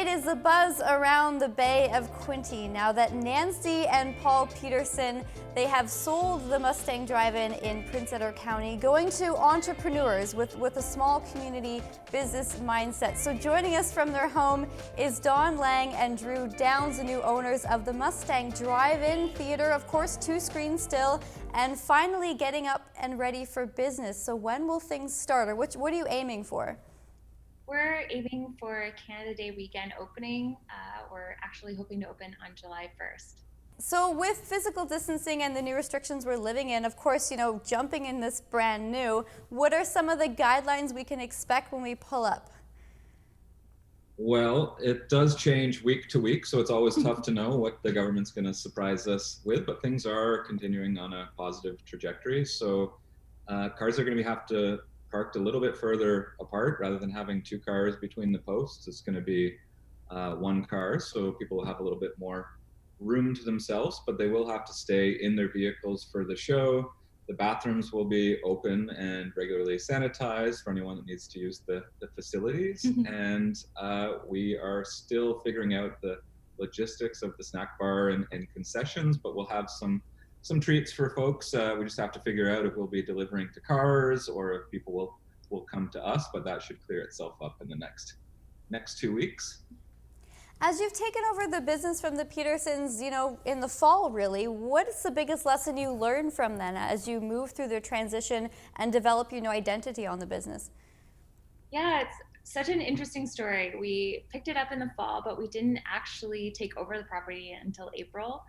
Tonight is the buzz around the Bay of Quinte now that Nancy and Paul Peterson, they have sold the Mustang Drive-In in Prince Edward County, going to entrepreneurs with a small community business mindset. So joining us from their home is Don Lang and Drew Downs, the new owners of the Mustang Drive-In Theater, of course, 2 screens still, and finally getting up and ready for business. So when will things start, or what are you aiming for? We're aiming for a Canada Day weekend opening. We're actually hoping to open on July 1st. So with physical distancing and the new restrictions we're living in, of course, jumping in this brand new, what are some of the guidelines we can expect when we pull up? Well, it does change week to week, so it's always tough to know what the government's going to surprise us with, but things are continuing on a positive trajectory. So cars are going to have to parked a little bit further apart rather than having 2 cars between the posts. It's going to be 1 car, so people will have a little bit more room to themselves, but they will have to stay in their vehicles for the show. The bathrooms will be open and regularly sanitized for anyone that needs to use the facilities. And we are still figuring out the logistics of the snack bar and concessions, but we'll have some treats for folks. We just have to figure out if we'll be delivering to cars or if people will come to us, but that should clear itself up in the next 2 weeks. As you've taken over the business from the Petersons, in the fall, really, what is the biggest lesson you learned from them as you move through the transition and develop your new identity on the business? Yeah, it's such an interesting story. We picked it up in the fall, but we didn't actually take over the property until April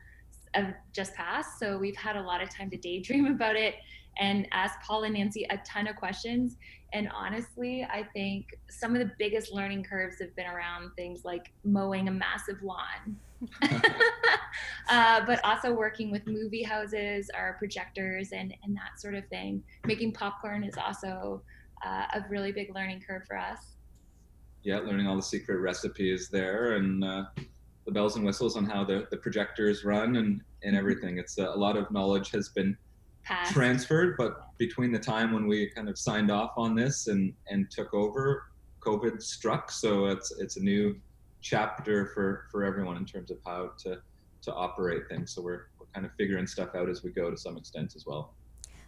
of just passed. So we've had a lot of time to daydream about it and ask Paul and Nancy a ton of questions. And honestly, I think some of the biggest learning curves have been around things like mowing a massive lawn, but also working with movie houses, our projectors, and that sort of thing. Making popcorn is also a really big learning curve for us. Yeah, learning all the secret recipes there and the bells and whistles on how the projectors run and everything. It's a lot of knowledge has been transferred, but between the time when we kind of signed off on this and took over, COVID struck. So it's a new chapter for everyone in terms of how to operate things. So we're kind of figuring stuff out as we go to some extent as well.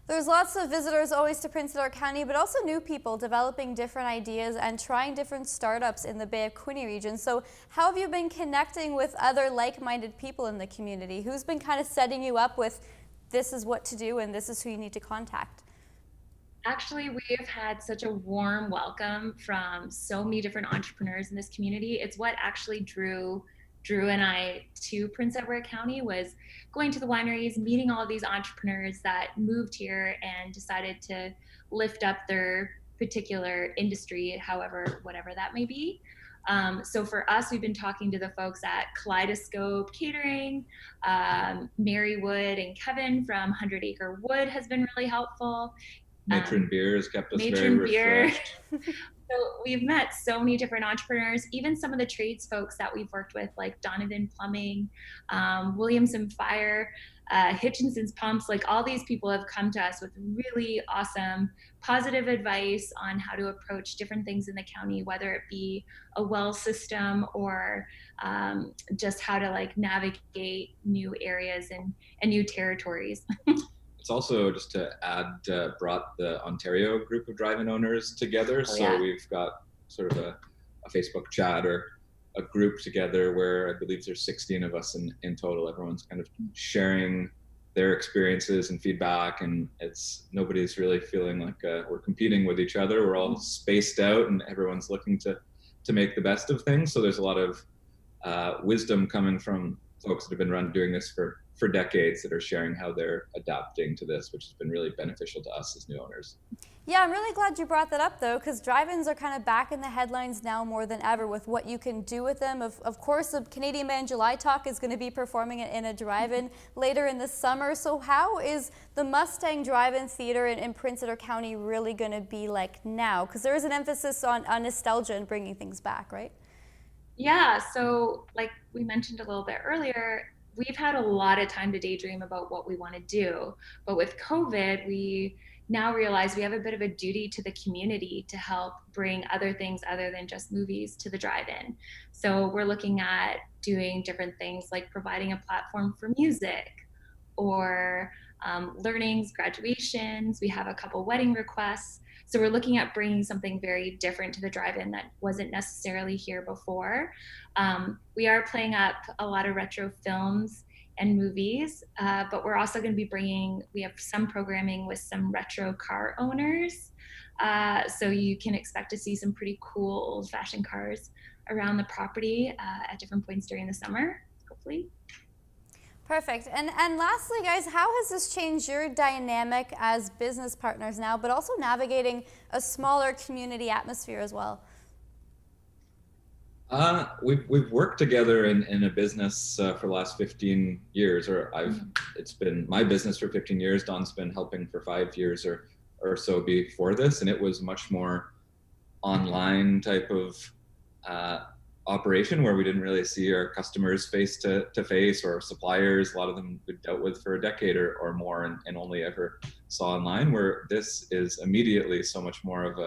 There's lots of visitors always to Prince Edward County, but also new people developing different ideas and trying different startups in the Bay of Quinte region. So how have you been connecting with other like-minded people in the community? Who's been kind of setting you up with this is what to do and this is who you need to contact? Actually, we have had such a warm welcome from so many different entrepreneurs in this community. It's what actually drew and I to Prince Edward County, was going to the wineries, meeting all of these entrepreneurs that moved here and decided to lift up their particular industry, whatever that may be. So for us, we've been talking to the folks at Kaleidoscope Catering, Mary Wood and Kevin from 100 Acre Wood has been really helpful. Matron Beer has kept us very refreshed. So we've met so many different entrepreneurs, even some of the trades folks that we've worked with, like Donovan Plumbing, Williamson Fire, Hitchinson's Pumps. Like, all these people have come to us with really awesome, positive advice on how to approach different things in the county, whether it be a well system or just how to navigate new areas and new territories. It's also, just to add, brought the Ontario group of drive-in owners together. We've got sort of a Facebook chat or a group together where I believe there's 16 of us in total. Everyone's kind of sharing their experiences and feedback, and nobody's really feeling like we're competing with each other. We're all spaced out and everyone's looking to make the best of things. So there's a lot of wisdom coming from folks that have been doing this for decades, that are sharing how they're adapting to this, which has been really beneficial to us as new owners. Yeah, I'm really glad you brought that up, though, because drive-ins are kind of back in the headlines now more than ever with what you can do with them. Of course, the Canadian Band July Talk is going to be performing it in a drive-in later in the summer. So how is the Mustang Drive-In Theater in Prince Edward County really going to be like now? Because there is an emphasis on nostalgia and bringing things back, right? Yeah, so like we mentioned a little bit earlier, we've had a lot of time to daydream about what we want to do. But with COVID, we now realize we have a bit of a duty to the community to help bring other things other than just movies to the drive-in. So we're looking at doing different things like providing a platform for music or learnings, graduations. We have a couple wedding requests. So we're looking at bringing something very different to the drive-in that wasn't necessarily here before. We are playing up a lot of retro films and movies, but we're also going to be we have some programming with some retro car owners. So you can expect to see some pretty cool old-fashioned cars around the property at different points during the summer, hopefully. Perfect. And lastly, guys, how has this changed your dynamic as business partners now, but also navigating a smaller community atmosphere as well? We've worked together in a business for the last 15 years, or it's been my business for 15 years. Don's been helping for 5 years or so before this, and it was much more online type of operation where we didn't really see our customers face to face, or suppliers. A lot of them we've dealt with for a decade or more and only ever saw online, where this is immediately so much more of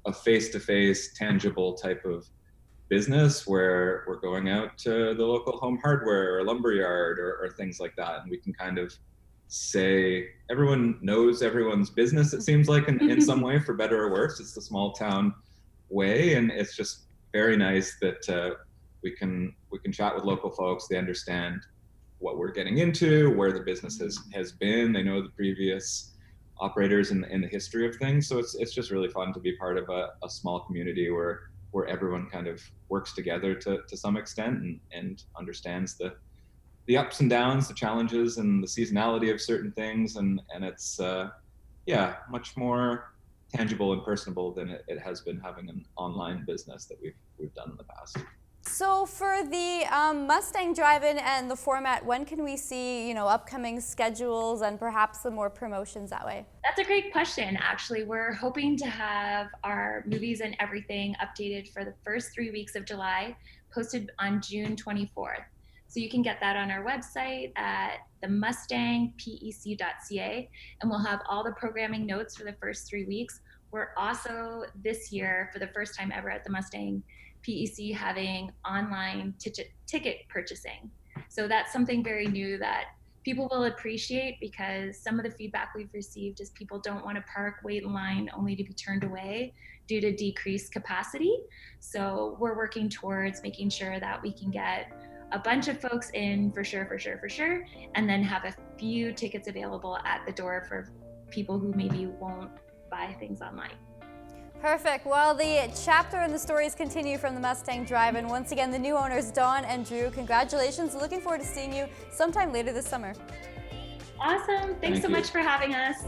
a face-to-face, tangible type of business, where we're going out to the local home hardware or lumberyard or things like that, and we can kind of say everyone knows everyone's business, it seems like, in some way, for better or worse. It's the small town way, and it's just very nice that we can chat with local folks. They understand what we're getting into, where the business has been. They know the previous operators in the history of things. So it's just really fun to be part of a small community where everyone kind of works together to some extent and understands the ups and downs, the challenges, and the seasonality of certain things, and it's much more tangible and personable than it has been having an online business that we've done in the past. So for the Mustang Drive-In and the format, when can we see upcoming schedules and perhaps some more promotions that way? That's a great question. Actually, we're hoping to have our movies and everything updated for the first 3 weeks of July, posted on June 24th. So you can get that on our website at themustangpec.ca, and we'll have all the programming notes for the first 3 weeks. We're also this year, for the first time ever at the Mustang PEC, having online ticket purchasing. So that's something very new that people will appreciate, because some of the feedback we've received is people don't want to park, wait in line, only to be turned away due to decreased capacity. So we're working towards making sure that we can get a bunch of folks in for sure, and then have a few tickets available at the door for people who maybe won't buy things online. Perfect. Well, the chapter and the stories continue from the Mustang Drive-In. Once again, the new owners, Dawn and Drew, congratulations. Looking forward to seeing you sometime later this summer. Awesome. Thanks so much for having us.